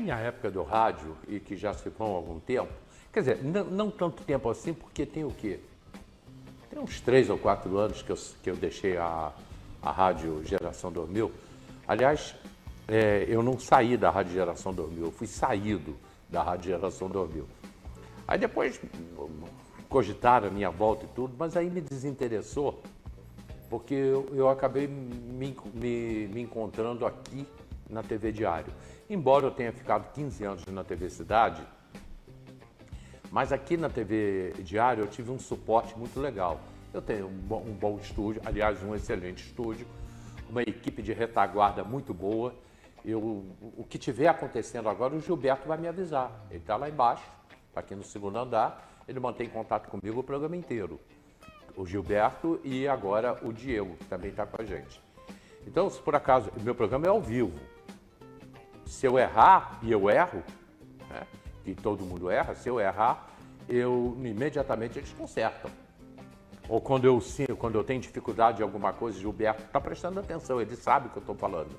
minha época do rádio, e que já se vão há algum tempo, quer dizer, não tanto tempo assim, porque tem o quê? Tem uns 3 ou 4 anos que eu deixei a Rádio Geração 2000. Aliás, eu não saí da Rádio Geração 2000, eu fui saído da Rádio Geração 2000. Aí depois cogitaram a minha volta e tudo, mas aí me desinteressou, porque eu acabei me encontrando aqui na TV Diário. Embora eu tenha ficado 15 anos na TV Cidade, mas aqui na TV Diário eu tive um suporte muito legal. Eu tenho um bom estúdio, aliás, um excelente estúdio, uma equipe de retaguarda muito boa. O que tiver acontecendo agora, o Gilberto vai me avisar. Ele está lá embaixo, está aqui no 2º andar, ele mantém contato comigo o programa inteiro. O Gilberto e agora o Diego, que também está com a gente. Então, se por acaso, o meu programa é ao vivo. Se eu errar, e eu erro, né, que todo mundo erra, se eu errar, imediatamente eles consertam. Ou quando eu tenho dificuldade em alguma coisa, o Gilberto está prestando atenção, ele sabe o que eu estou falando.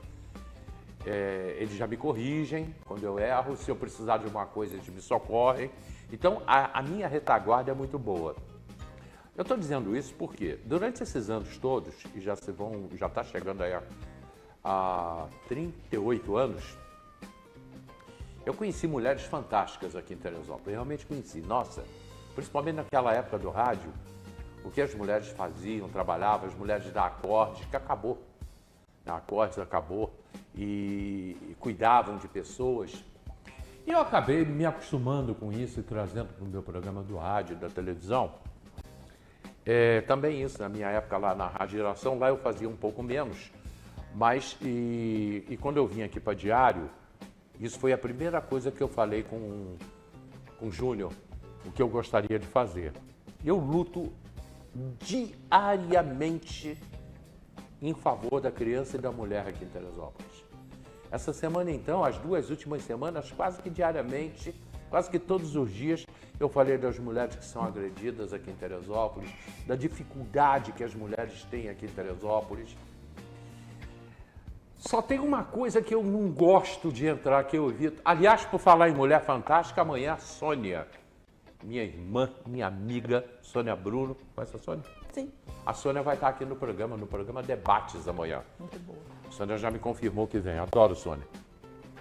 Eles já me corrigem quando eu erro, se eu precisar de alguma coisa, eles me socorrem. Então, a minha retaguarda é muito boa. Eu estou dizendo isso porque, durante esses anos todos, e já está chegando aí a 38 anos, eu conheci mulheres fantásticas aqui em Teresópolis, eu realmente conheci. Nossa, principalmente naquela época do rádio, o que as mulheres faziam, trabalhavam, as mulheres da Acordes, que acabou. A Acordes acabou, e cuidavam de pessoas. E eu acabei me acostumando com isso e trazendo para o meu programa do rádio, da televisão. Também isso, na minha época lá na Rádio Geração, lá eu fazia um pouco menos, mas quando eu vim aqui para Diário, isso foi a primeira coisa que eu falei com o Júnior, o que eu gostaria de fazer. Eu luto diariamente em favor da criança e da mulher aqui em Teresópolis. Essa semana, então, as 2 últimas semanas, quase que diariamente, quase que todos os dias, eu falei das mulheres que são agredidas aqui em Teresópolis, da dificuldade que as mulheres têm aqui em Teresópolis. Só tem uma coisa que eu não gosto de entrar, que eu evito. Aliás, por falar em Mulher Fantástica, amanhã a Sônia, minha irmã, minha amiga, Sônia Bruno. Conhece a Sônia? Sim. A Sônia vai estar aqui no programa Debates amanhã. Muito boa. A Sônia já me confirmou que vem. Adoro Sônia.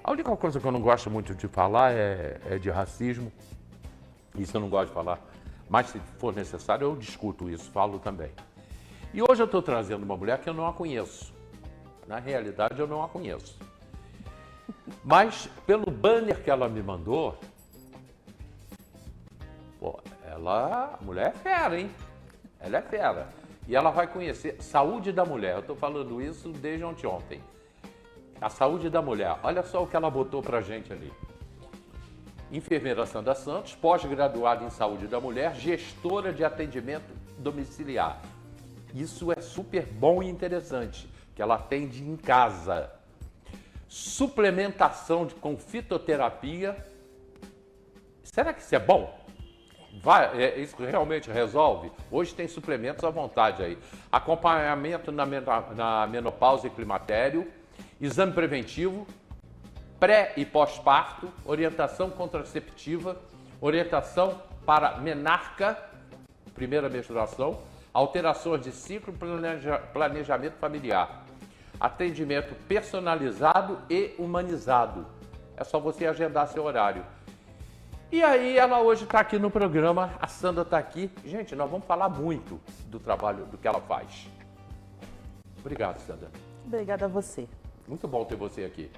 A única coisa que eu não gosto muito de falar é de racismo. Isso eu não gosto de falar. Mas se for necessário, eu discuto isso, falo também. E hoje eu estou trazendo uma mulher que eu não a conheço. Na realidade, eu não a conheço. Mas, pelo banner que ela me mandou, pô, a mulher é fera, hein? Ela é fera. E ela vai conhecer saúde da mulher. Eu estou falando isso desde ontem. A saúde da mulher. Olha só o que ela botou pra gente ali. Enfermeira Sandra Santos, pós-graduada em saúde da mulher, gestora de atendimento domiciliar. Isso é super bom e interessante, que ela atende em casa. Suplementação com fitoterapia. Será que isso é bom? Isso realmente resolve? Hoje tem suplementos à vontade aí. Acompanhamento na menopausa e climatério, exame preventivo, pré e pós-parto, orientação contraceptiva, orientação para menarca, primeira menstruação, alterações de ciclo, planejamento familiar, atendimento personalizado e humanizado. É só você agendar seu horário. E aí ela hoje está aqui no programa, a Sandra está aqui. Gente, nós vamos falar muito do trabalho, do que ela faz. Obrigado, Sandra. Obrigada a você. Muito bom ter você aqui.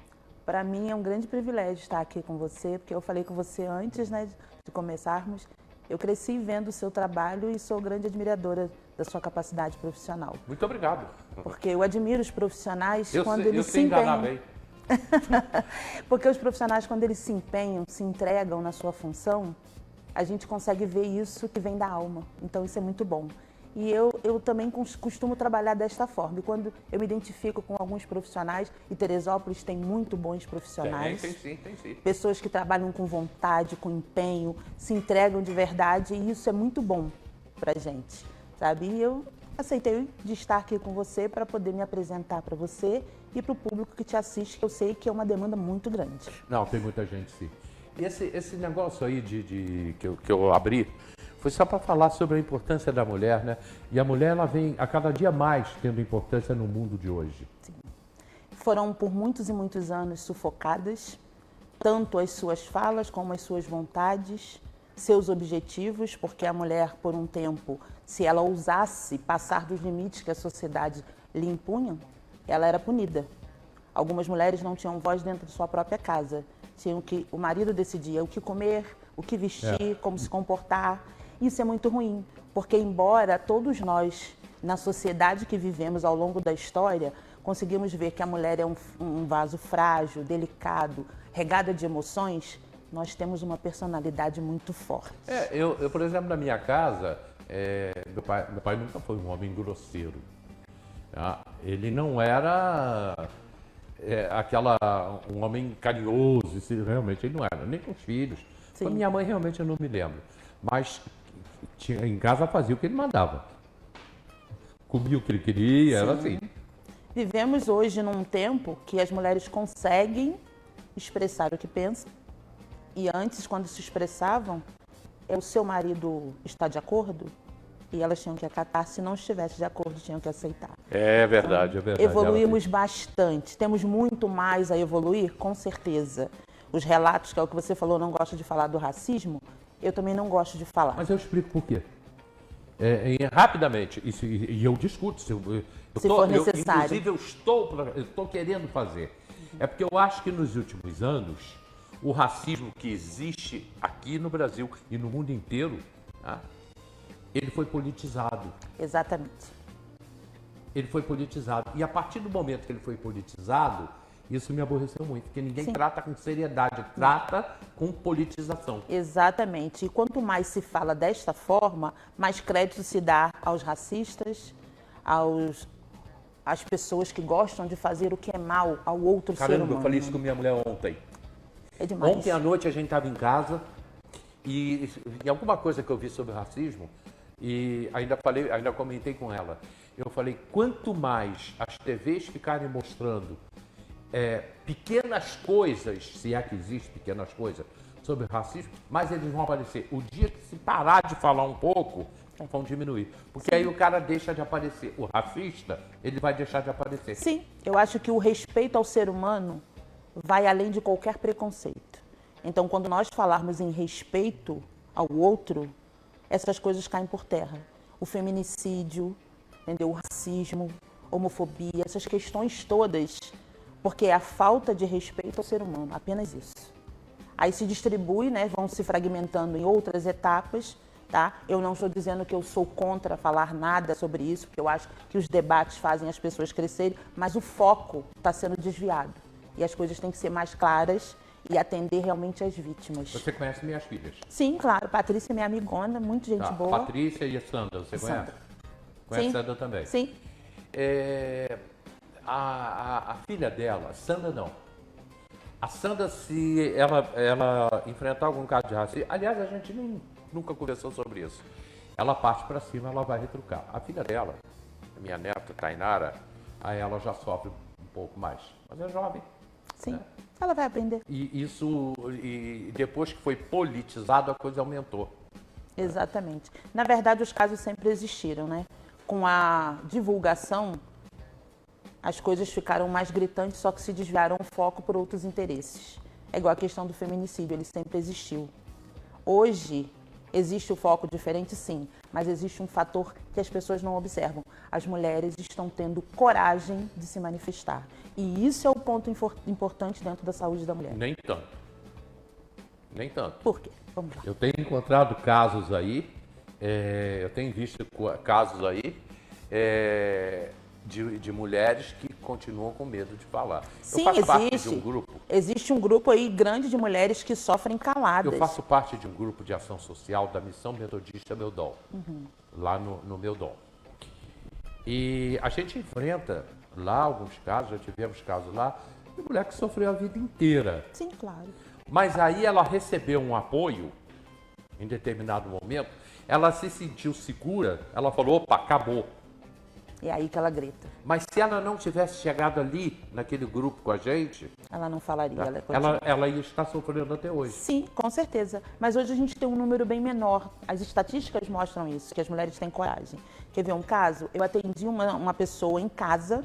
Para mim é um grande privilégio estar aqui com você, porque eu falei com você antes, né, de começarmos. Eu cresci vendo o seu trabalho e sou grande admiradora da sua capacidade profissional. Muito obrigado. Porque eu admiro os profissionais quando eles se sei enganar empenham. bem. Porque os profissionais, quando eles se empenham, se entregam na sua função, a gente consegue ver isso que vem da alma. Então isso é muito bom. E eu também costumo trabalhar desta forma. E quando eu me identifico com alguns profissionais, e Teresópolis tem muito bons profissionais. Tem sim. Pessoas que trabalham com vontade, com empenho, se entregam de verdade, e isso é muito bom pra gente, sabe? E eu aceitei de estar aqui com você para poder me apresentar para você e para o público que te assiste, que eu sei que é uma demanda muito grande. Não, tem muita gente, sim. E esse negócio aí que eu abri foi só para falar sobre a importância da mulher, né? E a mulher, ela vem a cada dia mais tendo importância no mundo de hoje. Sim. Foram por muitos e muitos anos sufocadas, tanto as suas falas como as suas vontades, seus objetivos, porque a mulher, por um tempo, se ela ousasse passar dos limites que a sociedade lhe impunha, ela era punida. Algumas mulheres não tinham voz dentro de sua própria casa. O marido decidia o que comer, o que vestir, como se comportar. Isso é muito ruim, porque embora todos nós, na sociedade que vivemos ao longo da história, conseguimos ver que a mulher é um vaso frágil, delicado, regada de emoções, nós temos uma personalidade muito forte. Eu por exemplo, na minha casa, meu pai nunca foi um homem grosseiro. Tá? Ele não era um homem carinhoso, realmente ele não era, nem com os filhos. Com a minha mãe, realmente, eu não me lembro. Mas em casa fazia o que ele mandava. Comia o que ele queria, era assim. Vivemos hoje num tempo que as mulheres conseguem expressar o que pensam. E antes, quando se expressavam, o seu marido está de acordo? E elas tinham que acatar, se não estivesse de acordo, tinham que aceitar. É verdade, é verdade. Evoluímos bastante. Temos muito mais a evoluir, com certeza. Os relatos, que é o que você falou, não gosto de falar do racismo, eu também não gosto de falar. Mas eu explico por quê. Rapidamente, e eu discuto, se for necessário. Inclusive, eu estou querendo fazer. É porque eu acho que nos últimos anos, o racismo que existe aqui no Brasil e no mundo inteiro, tá? Ele foi politizado. Exatamente. Ele foi politizado. E a partir do momento que ele foi politizado, isso me aborreceu muito, porque ninguém trata com seriedade, trata com politização. Exatamente. E quanto mais se fala desta forma, mais crédito se dá aos racistas, às pessoas que gostam de fazer o que é mal ao outro ser humano. Caramba, eu falei isso com minha mulher ontem. É demais. Ontem à noite a gente estava em casa e alguma coisa que eu vi sobre racismo, e ainda comentei com ela. Eu falei, quanto mais as TVs ficarem mostrando pequenas coisas, se é que existem pequenas coisas, sobre racismo, mais eles vão aparecer. O dia que se parar de falar um pouco, vão diminuir. Porque aí o cara deixa de aparecer. O racista, ele vai deixar de aparecer. Sim, eu acho que o respeito ao ser humano vai além de qualquer preconceito. Então, quando nós falarmos em respeito ao outro, essas coisas caem por terra. O feminicídio, entendeu? O racismo, homofobia, essas questões todas, porque é a falta de respeito ao ser humano, apenas isso. Aí se distribui, né? Vão se fragmentando em outras etapas, tá? Eu não estou dizendo que eu sou contra falar nada sobre isso, porque eu acho que os debates fazem as pessoas crescerem, mas o foco está sendo desviado. E as coisas têm que ser mais claras e atender realmente as vítimas. Você conhece minhas filhas? Sim, claro. Patrícia é minha amigona, muito gente boa. Patrícia e a Sandra, você conhece? Conhece a Sandra também? Sim. A filha dela, Sandra não. A Sandra, se ela enfrentar algum caso de racismo, aliás, a gente nunca conversou sobre isso. Ela parte para cima, ela vai retrucar. A filha dela, a minha neta, Tainara, aí ela já sofre um pouco mais. Mas é jovem. Sim, né? Ela vai aprender. E depois que foi politizado, a coisa aumentou. Exatamente. Na verdade, os casos sempre existiram, né? Com a divulgação, as coisas ficaram mais gritantes, só que se desviaram o foco por outros interesses. É igual a questão do feminicídio, ele sempre existiu. Hoje, existe o foco diferente, sim, mas existe um fator que as pessoas não observam. As mulheres estão tendo coragem de se manifestar. E isso é o ponto importante dentro da saúde da mulher. Nem tanto. Nem tanto. Por quê? Vamos lá. Eu tenho encontrado casos aí, eu tenho visto casos aí de mulheres que continuam com medo de falar. Sim, eu faço parte de um grupo. Existe um grupo aí grande de mulheres que sofrem caladas. Eu faço parte de um grupo de ação social da Missão Metodista Meudon, lá no Meudon. E a gente enfrenta lá alguns casos, já tivemos casos lá, de mulher que sofreu a vida inteira. Sim, claro. Mas aí ela recebeu um apoio, em determinado momento, ela se sentiu segura, ela falou, opa, acabou. É aí que ela grita. Mas se ela não tivesse chegado ali, naquele grupo com a gente, Ela não falaria. ela ia estar sofrendo até hoje. Sim, com certeza. Mas hoje a gente tem um número bem menor. As estatísticas mostram isso, que as mulheres têm coragem. Quer ver um caso? Eu atendi uma pessoa em casa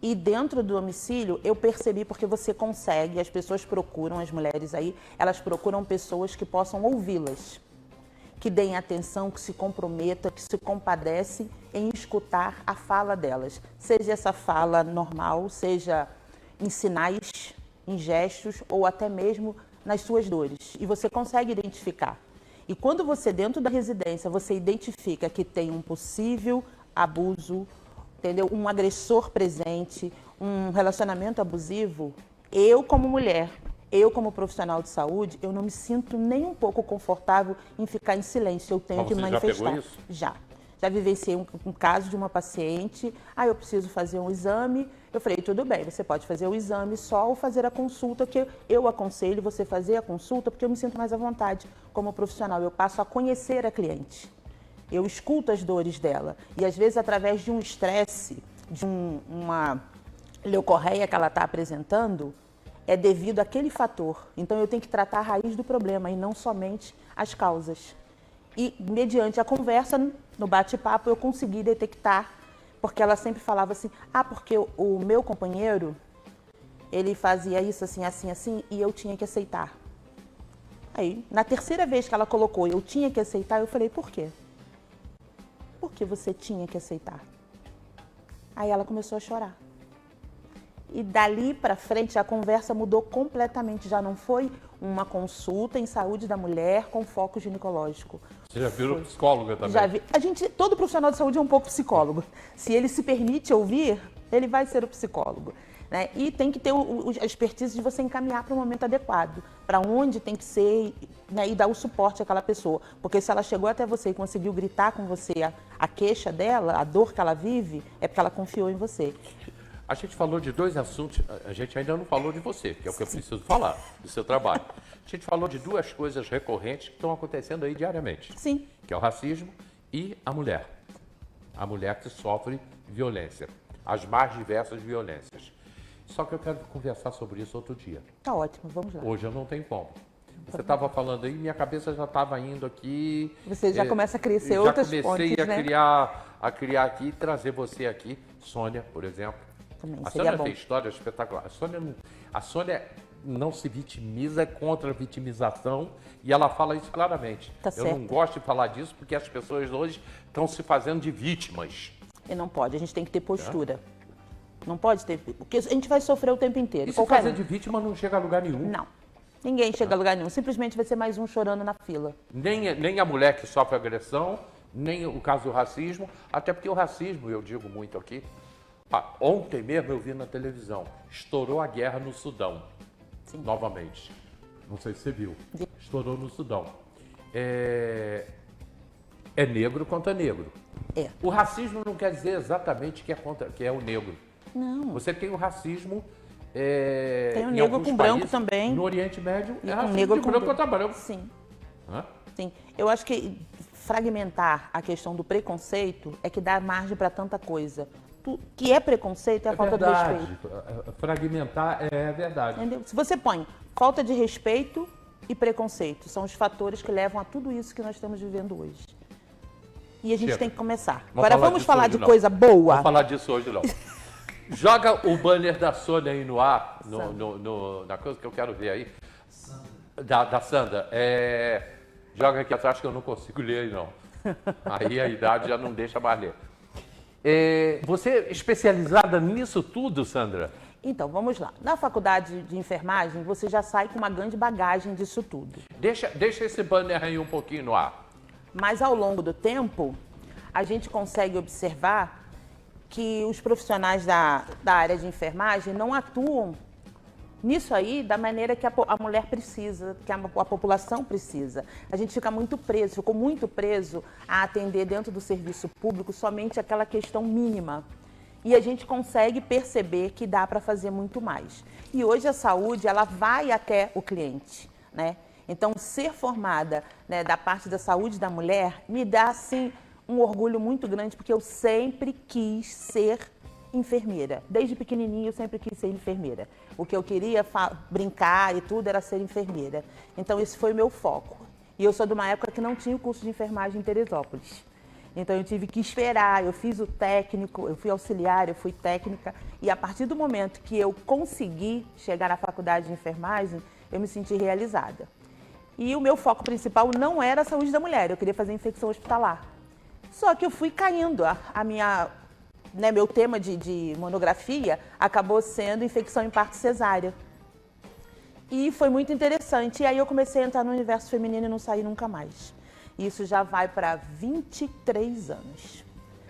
e dentro do domicílio eu percebi, porque você consegue, as pessoas procuram, as mulheres aí, elas procuram pessoas que possam ouvi-las, que deem atenção, que se comprometam, que se compadecem em escutar a fala delas. Seja essa fala normal, seja em sinais, em gestos ou até mesmo nas suas dores. E você consegue identificar. E quando você, dentro da residência, você identifica que tem um possível abuso, entendeu? Um agressor presente, um relacionamento abusivo, eu como mulher, eu como profissional de saúde, eu não me sinto nem um pouco confortável em ficar em silêncio, eu tenho que manifestar. Já pegou isso? Já vivenciei um caso de uma paciente, eu preciso fazer um exame, eu falei, tudo bem, você pode fazer o exame só ou fazer a consulta, que eu aconselho você fazer a consulta, porque eu me sinto mais à vontade como profissional, eu passo a conhecer a cliente. Eu escuto as dores dela e, às vezes, através de um estresse, de uma leucorreia que ela está apresentando, é devido àquele fator. Então, eu tenho que tratar a raiz do problema e não somente as causas. E, mediante a conversa, no bate-papo, eu consegui detectar, porque ela sempre falava assim, porque o meu companheiro, ele fazia isso assim, assim, assim, e eu tinha que aceitar. Aí, na terceira vez que ela colocou, eu tinha que aceitar, eu falei, por quê? Porque você tinha que aceitar. Aí ela começou a chorar. E dali para frente a conversa mudou completamente. Já não foi uma consulta em saúde da mulher com foco ginecológico. Você já virou psicóloga também? Já vi. Todo profissional de saúde é um pouco psicólogo. Se ele se permite ouvir, ele vai ser o psicólogo. Né? E tem que ter a expertise de você encaminhar para o momento adequado, para onde tem que ser, né? E dar o suporte àquela pessoa. Porque se ela chegou até você e conseguiu gritar com você a queixa dela, a dor que ela vive, é porque ela confiou em você. A gente falou de dois assuntos, a gente ainda não falou de você, que é o que eu preciso falar, do seu trabalho. A gente falou de duas coisas recorrentes que estão acontecendo aí diariamente. Sim. Que é o racismo e a mulher. A mulher que sofre violência, as mais diversas violências. Só que eu quero conversar sobre isso outro dia. Tá ótimo, vamos lá. Hoje eu não tenho como. Você estava falando aí, minha cabeça já estava indo aqui. Você já começa a crescer outras pontes, né? Já comecei a criar aqui e trazer você aqui, Sônia, por exemplo. Também A seria Sônia bom. tem história espetacular. A Sônia não se vitimiza, é contra a vitimização e ela fala isso claramente. Tá Eu certo. não gosto de falar disso porque as pessoas hoje estão se fazendo de vítimas. E não pode, a gente tem que ter postura. Não pode ter, porque a gente vai sofrer o tempo inteiro. E se fazer de vítima não chega a lugar nenhum. Não. Ninguém chega a lugar nenhum. Simplesmente vai ser mais um chorando na fila. Nem a mulher que sofre agressão, nem o caso do racismo, até porque o racismo, eu digo muito aqui, ontem mesmo eu vi na televisão, estourou a guerra no Sudão, novamente. Não sei se você viu. Estourou no Sudão. É negro contra negro. É. O racismo não quer dizer exatamente que é o negro. Não. Você tem o racismo... Tem o em negro alguns com branco países, também. No Oriente Médio, E é com racismo negro de com branco branco. contra branco. Sim. Hã? Sim. Eu acho que fragmentar a questão do preconceito é que dá margem para tanta coisa. O que é preconceito é a falta de respeito. Fragmentar é verdade. Entendeu? Se você põe falta de respeito e preconceito, são os fatores que levam a tudo isso que nós estamos vivendo hoje. E a gente Chega. tem que começar. Vamos Agora falar vamos disso falar hoje, de não. coisa boa. Vamos falar disso hoje, não. Joga o banner da Sônia aí no ar, na coisa que eu quero ver aí. Da Sandra. Joga aqui atrás que eu não consigo ler aí, não. Aí a idade já não deixa mais ler. Você é especializada nisso tudo, Sandra? Então, vamos lá. Na faculdade de enfermagem, você já sai com uma grande bagagem disso tudo. Deixa esse banner aí um pouquinho no ar. Mas ao longo do tempo, a gente consegue observar que os profissionais da área de enfermagem não atuam nisso aí da maneira que a mulher precisa, que a população precisa. A gente ficou muito preso a atender dentro do serviço público somente aquela questão mínima. E a gente consegue perceber que dá para fazer muito mais. E hoje a saúde, ela vai até o cliente, né? Então, ser formada, né, da parte da saúde da mulher me dá, assim, um orgulho muito grande, porque eu sempre quis ser enfermeira. Desde pequenininha eu sempre quis ser enfermeira. O que eu queria brincar e tudo era ser enfermeira. Então esse foi o meu foco. E eu sou de uma época que não tinha o curso de enfermagem em Teresópolis. Então eu tive que esperar, eu fiz o técnico, eu fui auxiliar, eu fui técnica. E a partir do momento que eu consegui chegar na faculdade de enfermagem, eu me senti realizada. E o meu foco principal não era a saúde da mulher, eu queria fazer infecção hospitalar. Só que eu fui caindo, meu tema de monografia acabou sendo infecção em parto cesárea. E foi muito interessante. E aí eu comecei a entrar no universo feminino e não saí nunca mais. Isso já vai para 23 anos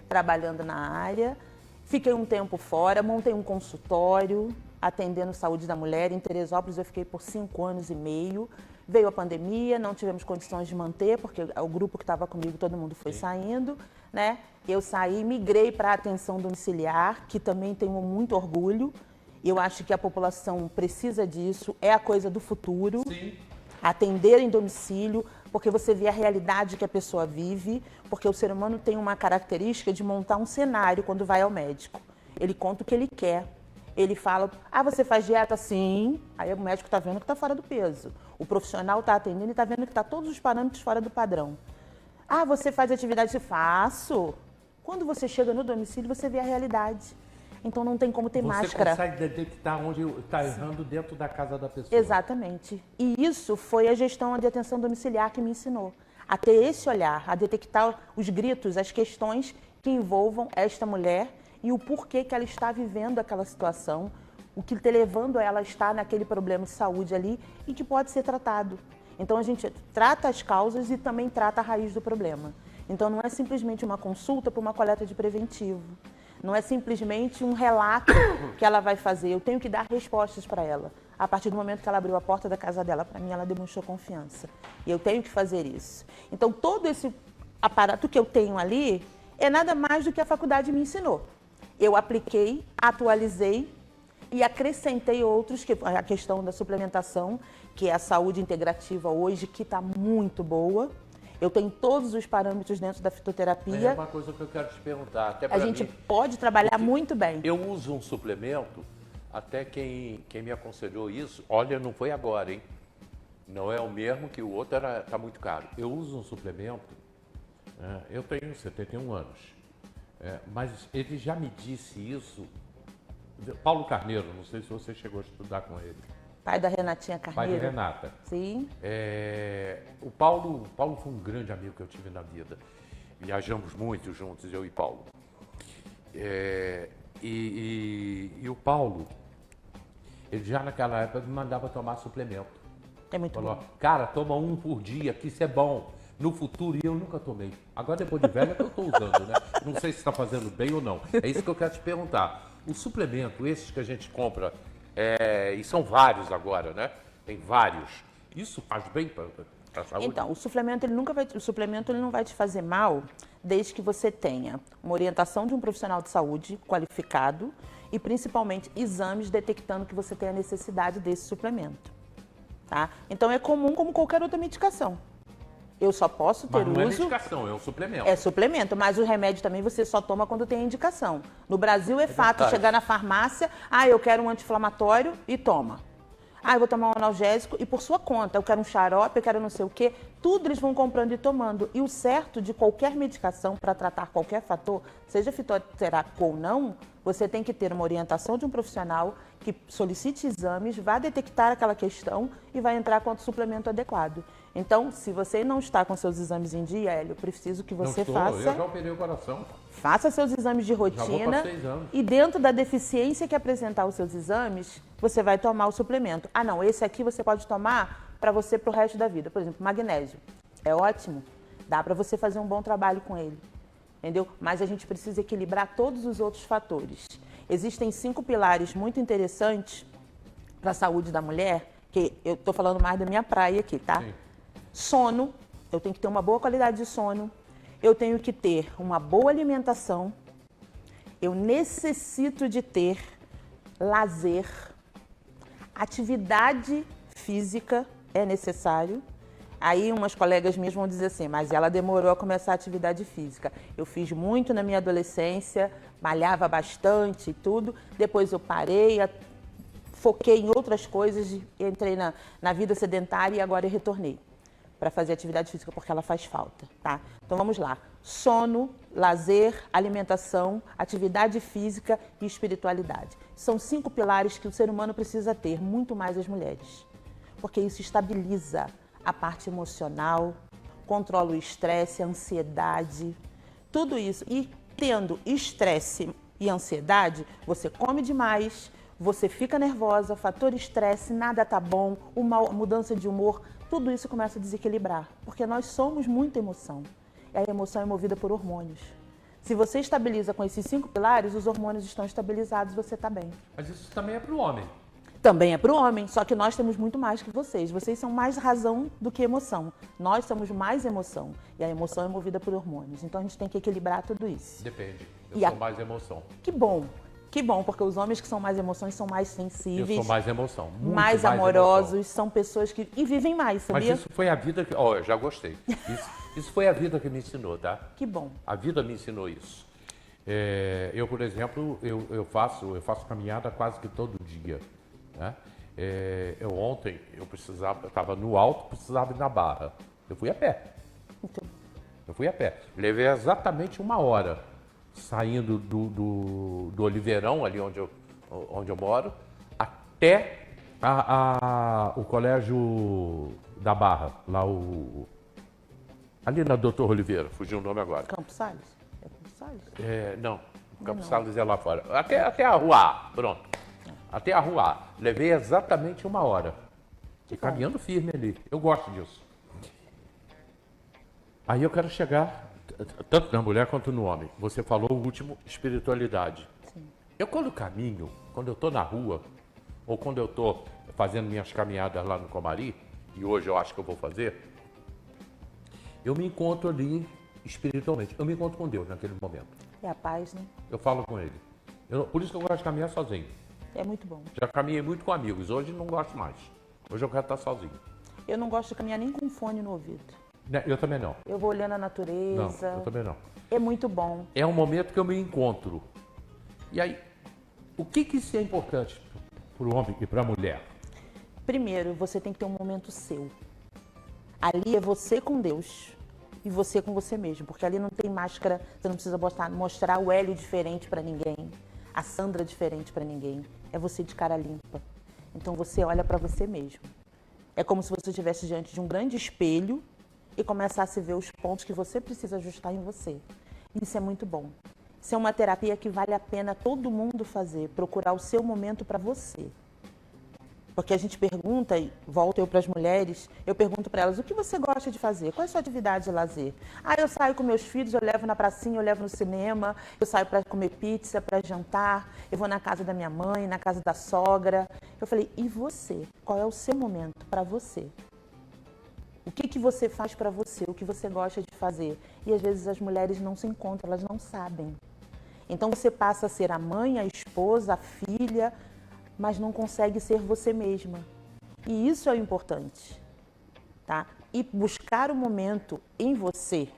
trabalhando na área. Fiquei um tempo fora, montei um consultório atendendo saúde da mulher. Em Teresópolis eu fiquei por 5 anos e meio. Veio a pandemia, não tivemos condições de manter, porque o grupo que estava comigo, todo mundo foi saindo, né? Eu saí, migrei para a atenção domiciliar, que também tenho muito orgulho. Eu acho que a população precisa disso, é a coisa do futuro. Sim. Atender em domicílio, porque você vê a realidade que a pessoa vive, porque o ser humano tem uma característica de montar um cenário quando vai ao médico. Ele conta o que ele quer. Ele fala, você faz dieta? Sim. Aí o médico está vendo que está fora do peso. O profissional está atendendo e está vendo que está todos os parâmetros fora do padrão. Você faz atividade? Faço. Quando você chega no domicílio, você vê a realidade. Então não tem como ter máscara. Você consegue detectar onde está errando dentro da casa da pessoa. Exatamente. E isso foi a gestão de atenção domiciliar que me ensinou. A ter esse olhar, a detectar os gritos, as questões que envolvam esta mulher e o porquê que ela está vivendo aquela situação, o que está levando ela a estar naquele problema de saúde ali e que pode ser tratado. Então a gente trata as causas e também trata a raiz do problema. Então não é simplesmente uma consulta para uma coleta de preventivo. Não é simplesmente um relato que ela vai fazer. Eu tenho que dar respostas para ela. A partir do momento que ela abriu a porta da casa dela, para mim ela demonstrou confiança. E eu tenho que fazer isso. Então todo esse aparato que eu tenho ali é nada mais do que a faculdade me ensinou. Eu apliquei, atualizei e acrescentei outros, que a questão da suplementação, que é a saúde integrativa hoje, que está muito boa. Eu tenho todos os parâmetros dentro da fitoterapia. É uma coisa que eu quero te perguntar. Até a gente pode trabalhar muito bem. Eu uso um suplemento, até quem me aconselhou isso, olha, não foi agora, hein? Não é o mesmo que o outro, está muito caro. Eu uso um suplemento, eu tenho 71 anos, mas ele já me disse isso. Paulo Carneiro, não sei se você chegou a estudar com ele. Pai da Renatinha Carneiro. Pai da Renata. Sim. O Paulo foi um grande amigo que eu tive na vida. Viajamos muito juntos, eu e Paulo. E o Paulo, ele já naquela época me mandava tomar suplemento. É muito Falou, bom. cara, toma um por dia, que isso é bom. No futuro, e eu nunca tomei. Agora, depois de velho, é que eu estou usando, né? Não sei se está fazendo bem ou não. É isso que eu quero te perguntar. O suplemento, esses que a gente compra, e são vários agora, né? Tem vários. Isso faz bem para a saúde? Então, o suplemento ele não vai te fazer mal desde que você tenha uma orientação de um profissional de saúde qualificado e principalmente exames detectando que você tem a necessidade desse suplemento. Tá? Então é comum como qualquer outra medicação. Eu só posso ter uso... Mas não é medicação, é um suplemento. É suplemento, mas o remédio também você só toma quando tem indicação. No Brasil é fato chegar na farmácia, eu quero um anti-inflamatório e toma. Eu vou tomar um analgésico e por sua conta, eu quero um xarope, eu quero não sei o quê. Tudo eles vão comprando e tomando. E o certo de qualquer medicação para tratar qualquer fator, seja fitoterápico ou não, você tem que ter uma orientação de um profissional que solicite exames, vá detectar aquela questão e vai entrar com o suplemento adequado. Então, se você não está com seus exames em dia, Hélio, eu preciso que você faça... Eu já operei o coração. Faça seus exames de rotina. Já vou para 6 anos. E dentro da deficiência que apresentar os seus exames, você vai tomar o suplemento. Não, esse aqui você pode tomar para você pro resto da vida. Por exemplo, magnésio. É ótimo. Dá para você fazer um bom trabalho com ele. Entendeu? Mas a gente precisa equilibrar todos os outros fatores. Existem 5 pilares muito interessantes para a saúde da mulher, que eu estou falando mais da minha praia aqui, tá? Sim. Sono, eu tenho que ter uma boa qualidade de sono, eu tenho que ter uma boa alimentação, eu necessito de ter lazer, atividade física é necessário. Aí umas colegas minhas vão dizer assim, mas ela demorou a começar a atividade física. Eu fiz muito na minha adolescência, malhava bastante e tudo. Depois eu parei, foquei em outras coisas, entrei na vida sedentária e agora eu retornei para fazer atividade física porque ela faz falta, tá? Então vamos lá. Sono, lazer, alimentação, atividade física e espiritualidade. São 5 pilares que o ser humano precisa ter, muito mais as mulheres. Porque isso estabiliza a parte emocional, controla o estresse, a ansiedade, tudo isso. E tendo estresse e ansiedade, você come demais, você fica nervosa, fator estresse, nada tá bom, mudança de humor, tudo isso começa a desequilibrar, porque nós somos muita emoção. E a emoção é movida por hormônios. Se você estabiliza com esses 5 pilares, os hormônios estão estabilizados, você está bem. Mas isso também é para o homem. Também é para o homem, só que nós temos muito mais que vocês. Vocês são mais razão do que emoção. Nós somos mais emoção. E a emoção é movida por hormônios. Então a gente tem que equilibrar tudo isso. Depende. Eu sou mais emoção. Que bom, porque os homens que são mais emoções são mais sensíveis. Eu sou mais emoção. Muito mais amorosos, emoção. São pessoas que. E vivem mais, sabia? Mas isso foi a vida que. Ó, eu já gostei. Isso foi a vida que me ensinou, tá? Que bom. A vida me ensinou isso. Eu, por exemplo, eu faço caminhada quase que todo dia. Né? Ontem eu estava no alto, precisava ir na Barra. Eu fui a pé. Eu fui a pé. Levei exatamente 1 hora saindo do Oliveirão, ali onde eu moro, até o colégio da Barra, lá ali na Doutor Oliveira, fugiu o nome agora. Campos Salles? É Campos Salles? Não, Campos Salles é lá fora. Até a Rua A, pronto. Até a Rua A. Levei exatamente 1 hora. E caminhando firme ali. Eu gosto disso. Aí eu quero chegar, tanto na mulher quanto no homem. Você falou o último, espiritualidade. Sim. Eu quando caminho, quando eu estou na rua, ou quando eu estou fazendo minhas caminhadas lá no Comari, e hoje eu acho que eu vou fazer, eu me encontro ali espiritualmente. Eu me encontro com Deus naquele momento. É a paz, né? Eu falo com Ele. Por isso que eu gosto de caminhar sozinho. É muito bom. Já caminhei muito com amigos, hoje não gosto mais. Hoje eu quero estar sozinho. Eu não gosto de caminhar nem com fone no ouvido. Eu também não. Eu vou olhando a natureza. Não, eu também não. É muito bom. É um momento que eu me encontro. E aí, o que isso é importante para o homem e para a mulher? Primeiro, você tem que ter um momento seu. Ali é você com Deus e você com você mesmo, porque ali não tem máscara, você não precisa mostrar o Hélio diferente para ninguém, a Sandra diferente para ninguém. É você de cara limpa. Então você olha para você mesmo. É como se você estivesse diante de um grande espelho e começasse a ver os pontos que você precisa ajustar em você. Isso é muito bom. Isso é uma terapia que vale a pena todo mundo fazer, procurar o seu momento para você. Porque a gente pergunta, e volto eu para as mulheres, eu pergunto para elas, o que você gosta de fazer? Qual é a sua atividade de lazer? Eu saio com meus filhos, eu levo na pracinha, eu levo no cinema, eu saio para comer pizza, para jantar, eu vou na casa da minha mãe, na casa da sogra. Eu falei, e você? Qual é o seu momento para você? O que você faz para você? O que você gosta de fazer? E às vezes as mulheres não se encontram, elas não sabem. Então você passa a ser a mãe, a esposa, a filha, mas não consegue ser você mesma. E isso é o importante, tá? E buscar o momento em você,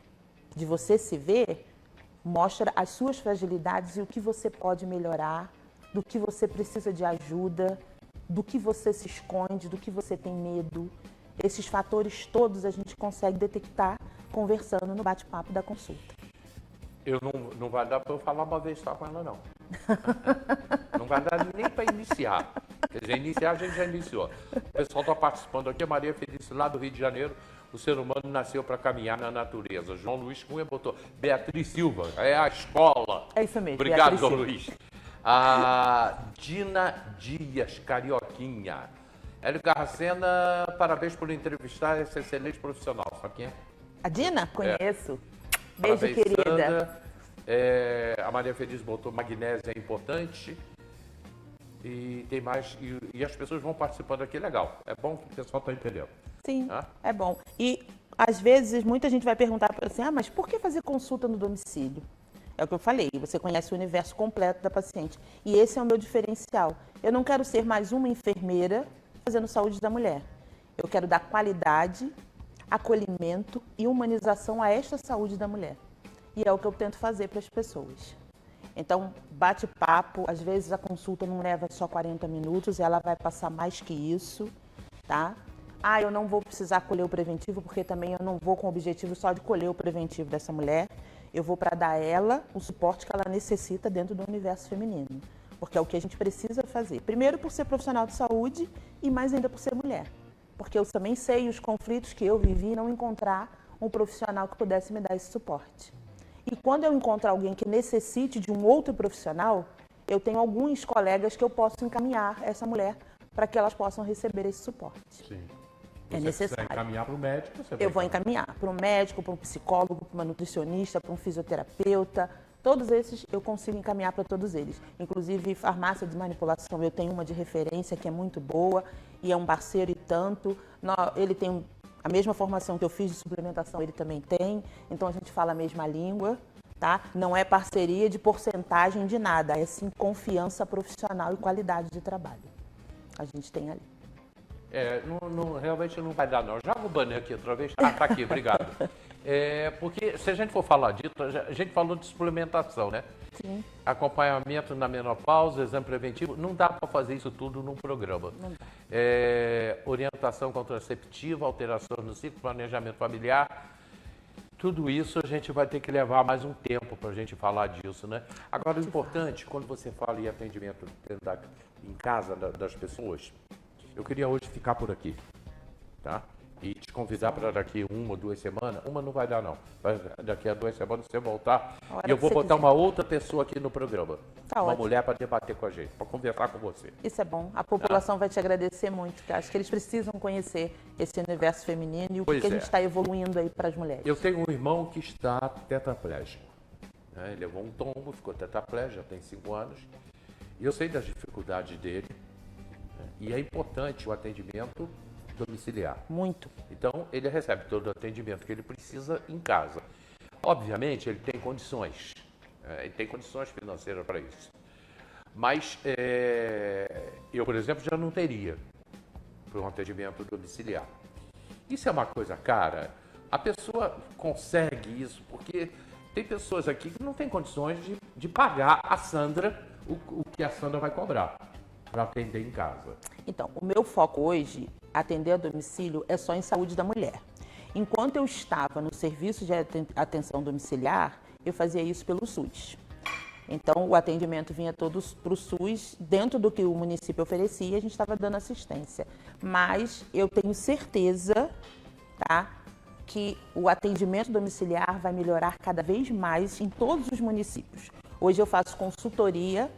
de você se ver, mostra as suas fragilidades e o que você pode melhorar, do que você precisa de ajuda, do que você se esconde, do que você tem medo. Esses fatores todos a gente consegue detectar conversando no bate-papo da consulta. Não vai dar para eu falar uma vez só com ela, não. Não vai dar nem para iniciar. Quer dizer, iniciar a gente já iniciou. O pessoal está participando aqui, a Maria Felícia, lá do Rio de Janeiro. O ser humano nasceu para caminhar na natureza. João Luiz Cunha botou. Beatriz Silva, é a escola. É isso mesmo. Obrigado, Beatriz João Silva. Luiz. A Dina Dias, Carioquinha. Hélio Garracena, parabéns por entrevistar esse excelente profissional. Sabe quem é? A Dina? Conheço. Beijo, Parabéns, querida. Sandra. A Maria Feliz botou magnésio é importante. E tem mais. E as pessoas vão participando aqui, legal. É bom que o pessoal está entendendo. Sim, é bom. E às vezes muita gente vai perguntar assim, mas por que fazer consulta no domicílio? É o que eu falei, você conhece o universo completo da paciente. E esse é o meu diferencial. Eu não quero ser mais uma enfermeira fazendo saúde da mulher. Eu quero dar qualidade, acolhimento e humanização a esta saúde da mulher. E é o que eu tento fazer para as pessoas. Então, bate-papo, às vezes a consulta não leva só 40 minutos, ela vai passar mais que isso, tá? Ah, eu não vou precisar colher o preventivo, porque também eu não vou com o objetivo só de colher o preventivo dessa mulher. Eu vou para dar a ela o suporte que ela necessita dentro do universo feminino. Porque é o que a gente precisa fazer. Primeiro por ser profissional de saúde e mais ainda por ser mulher. Porque eu também sei os conflitos que eu vivi e não encontrar um profissional que pudesse me dar esse suporte. E quando eu encontro alguém que necessite de um outro profissional, eu tenho alguns colegas que eu posso encaminhar essa mulher para que elas possam receber esse suporte. Sim. É necessário. Você vai encaminhar para o médico? Eu vou encaminhar para um médico, para um psicólogo, para uma nutricionista, para um fisioterapeuta. Todos esses eu consigo encaminhar para todos eles. Inclusive, farmácia de manipulação, eu tenho uma de referência que é muito boa e é um parceiro e tanto. Ele tem a mesma formação que eu fiz de suplementação, ele também tem. Então, a gente fala a mesma língua, tá? Não é parceria de porcentagem de nada, é sim confiança profissional e qualidade de trabalho. A gente tem ali. Realmente não vai dar, não. Joga o banner aqui outra vez. Ah, tá aqui, obrigado. Porque se a gente for falar disso, a gente falou de suplementação, né? Sim. Acompanhamento na menopausa, exame preventivo, não dá para fazer isso tudo num programa. Não dá. Orientação contraceptiva, alterações no ciclo, planejamento familiar, tudo isso a gente vai ter que levar mais um tempo para a gente falar disso, né? Agora, o importante, quando você fala em atendimento em casa das pessoas, eu queria hoje ficar por aqui, tá? E te convidar para daqui 1 ou 2 semanas. Uma não vai dar, não. Daqui a 2 semanas você voltar e eu vou botar uma outra pessoa aqui no programa. Tá uma ótimo. mulher para debater com a gente, para conversar com você. Isso é bom. A população vai te agradecer muito, porque acho que eles precisam conhecer esse universo feminino e o que a gente está evoluindo aí para as mulheres. Eu tenho um irmão que está tetraplégico. Né? Ele levou um tombo, ficou tetraplégico, já tem 5 anos. E eu sei das dificuldades dele. Né? E é importante o atendimento domiciliar. Muito. Então, ele recebe todo o atendimento que ele precisa em casa. Obviamente, ele tem condições. Ele tem condições financeiras para isso. Mas eu, por exemplo, já não teria para um atendimento domiciliar. Isso é uma coisa cara. A pessoa consegue isso porque tem pessoas aqui que não têm condições de pagar a Sandra o que a Sandra vai cobrar para atender em casa. Então, o meu foco hoje, atender a domicílio, é só em saúde da mulher. Enquanto eu estava no serviço de atenção domiciliar, eu fazia isso pelo SUS. Então, o atendimento vinha todos para o SUS, dentro do que o município oferecia, a gente estava dando assistência. Mas eu tenho certeza, tá, que o atendimento domiciliar vai melhorar cada vez mais em todos os municípios. Hoje eu faço consultoria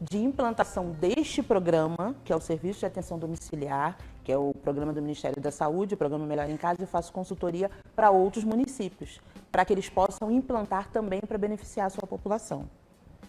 de implantação deste programa, que é o Serviço de Atenção Domiciliar, que é o programa do Ministério da Saúde, o programa Melhor em Casa, e faço consultoria para outros municípios, para que eles possam implantar também para beneficiar a sua população.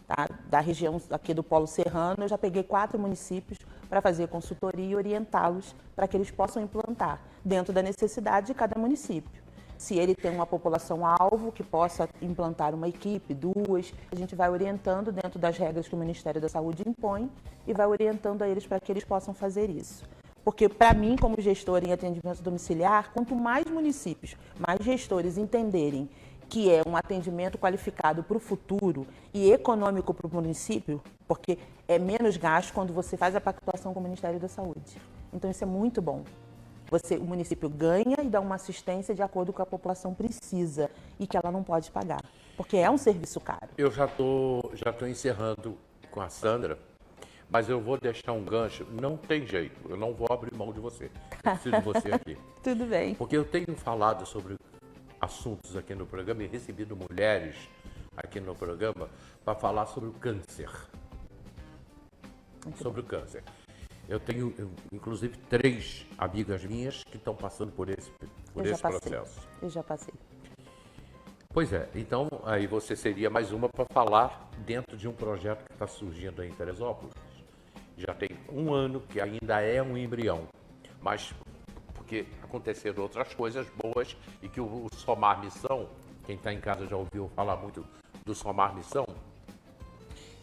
Tá? Da região aqui do Polo Serrano, eu já peguei 4 municípios para fazer consultoria e orientá-los para que eles possam implantar dentro da necessidade de cada município. Se ele tem uma população-alvo que possa implantar uma equipe, 2, a gente vai orientando dentro das regras que o Ministério da Saúde impõe e vai orientando a eles para que eles possam fazer isso. Porque, para mim, como gestora em atendimento domiciliar, quanto mais municípios, mais gestores entenderem que é um atendimento qualificado para o futuro e econômico para o município, porque é menos gasto quando você faz a pactuação com o Ministério da Saúde. Então, isso é muito bom. O município ganha e dá uma assistência de acordo com o que a população precisa e que ela não pode pagar, porque é um serviço caro. Eu já tô encerrando com a Sandra, mas eu vou deixar um gancho. Não tem jeito, eu não vou abrir mão de você. Eu preciso de você aqui. Tudo bem. Porque eu tenho falado sobre assuntos aqui no programa e recebido mulheres aqui no programa para falar sobre o câncer. Sobre o câncer. Eu tenho, inclusive, 3 amigas minhas que estão passando por esse processo. Eu já passei. Pois é, então aí você seria mais uma para falar dentro de um projeto que está surgindo aí em Teresópolis. Já tem 1 ano que ainda é um embrião, mas porque aconteceram outras coisas boas e que o Somar Missão, quem está em casa já ouviu falar muito do Somar Missão,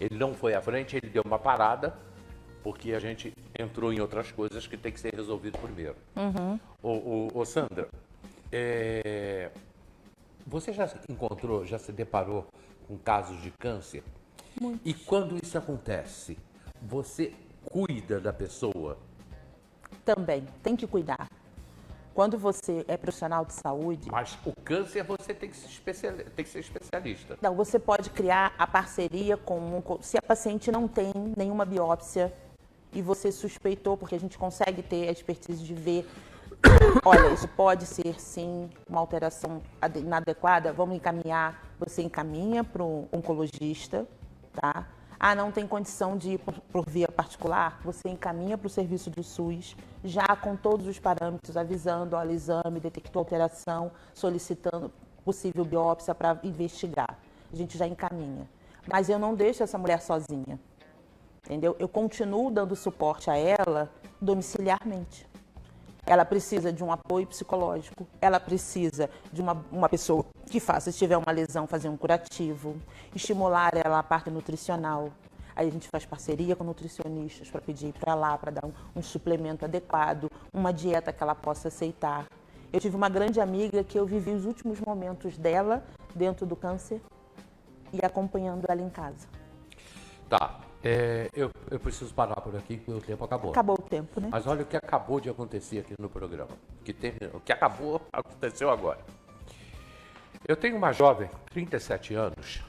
ele não foi à frente, ele deu uma parada, porque a gente entrou em outras coisas que tem que ser resolvido primeiro. Ô Sandra, Você já encontrou, já se deparou com casos de câncer? Muito. E quando isso acontece, você cuida da pessoa? Também, tem que cuidar. Quando você é profissional de saúde, Mas o câncer você tem que ser especialista. não, você pode criar a parceria se a paciente não tem nenhuma biópsia e você suspeitou, porque a gente consegue ter a expertise de ver, olha, isso pode ser sim uma alteração inadequada, vamos encaminhar, você encaminha para o oncologista, tá? Ah, não tem condição de ir por via particular, você encaminha para o serviço do SUS, já com todos os parâmetros, avisando, olha, exame, detectou alteração, solicitando possível biópsia para investigar. A gente já encaminha. Mas eu não deixo essa mulher sozinha, entendeu? Eu continuo dando suporte a ela domiciliarmente. Ela precisa de um apoio psicológico, ela precisa de uma pessoa que faça, se tiver uma lesão, fazer um curativo, estimular ela a parte nutricional. Aí a gente faz parceria com nutricionistas para pedir para lá, para dar um suplemento adequado, uma dieta que ela possa aceitar. Eu tive uma grande amiga que eu vivi os últimos momentos dela dentro do câncer e acompanhando ela em casa. Tá, eu preciso parar por aqui porque o tempo acabou. Acabou o tempo, né? Mas olha o que acabou de acontecer aqui no programa. O que acabou, aconteceu agora. Eu tenho uma jovem, 37 anos,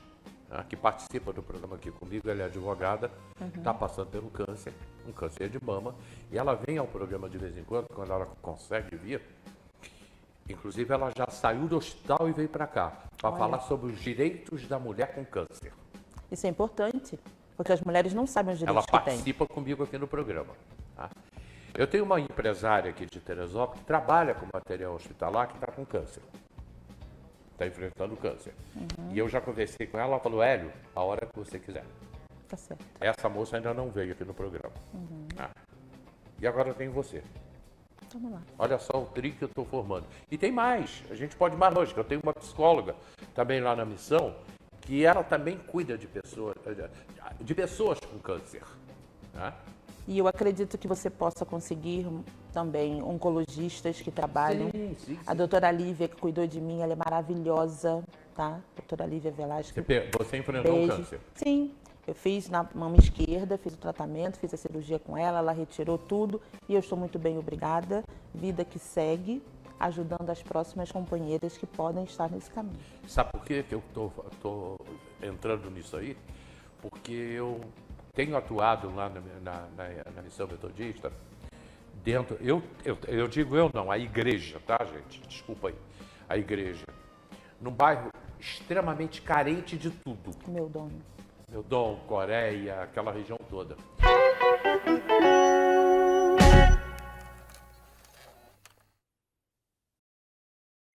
que participa do programa aqui comigo. Ela é advogada, está passando pelo câncer, um câncer de mama. E ela vem ao programa de vez em quando ela consegue vir. Inclusive, ela já saiu do hospital e veio para cá, para falar sobre os direitos da mulher com câncer. Isso é importante, porque as mulheres não sabem os direitos Ela que têm. participa comigo aqui no programa. Tá? Eu tenho uma empresária aqui de Teresópolis que trabalha com material hospitalar que está com câncer. Está enfrentando câncer. E eu já conversei com ela, ela falou, Hélio, a hora que você quiser. Tá certo. Essa moça ainda não veio aqui no programa. E agora tem você. Vamos lá. Olha só o trio que eu estou formando. E tem mais, a gente pode ir mais longe, que eu tenho uma psicóloga também lá na missão, que ela também cuida de pessoas com câncer. Né? E eu acredito que você possa conseguir também oncologistas que trabalham. Sim. A doutora Lívia, que cuidou de mim, ela é maravilhosa, tá? Doutora Lívia Velasquez. Você enfrentou um câncer. Sim, eu fiz na mama esquerda, fiz o tratamento, fiz a cirurgia com ela retirou tudo e eu estou muito bem, obrigada. Vida que segue, ajudando as próximas companheiras que podem estar nesse caminho. Sabe por que eu estou entrando nisso aí? Porque eu tenho atuado lá na missão metodista, dentro, eu digo eu não, a igreja, tá, gente? Desculpa aí, a igreja, num bairro extremamente carente de tudo. Meu dono. Meu Dom, Coreia, aquela região toda.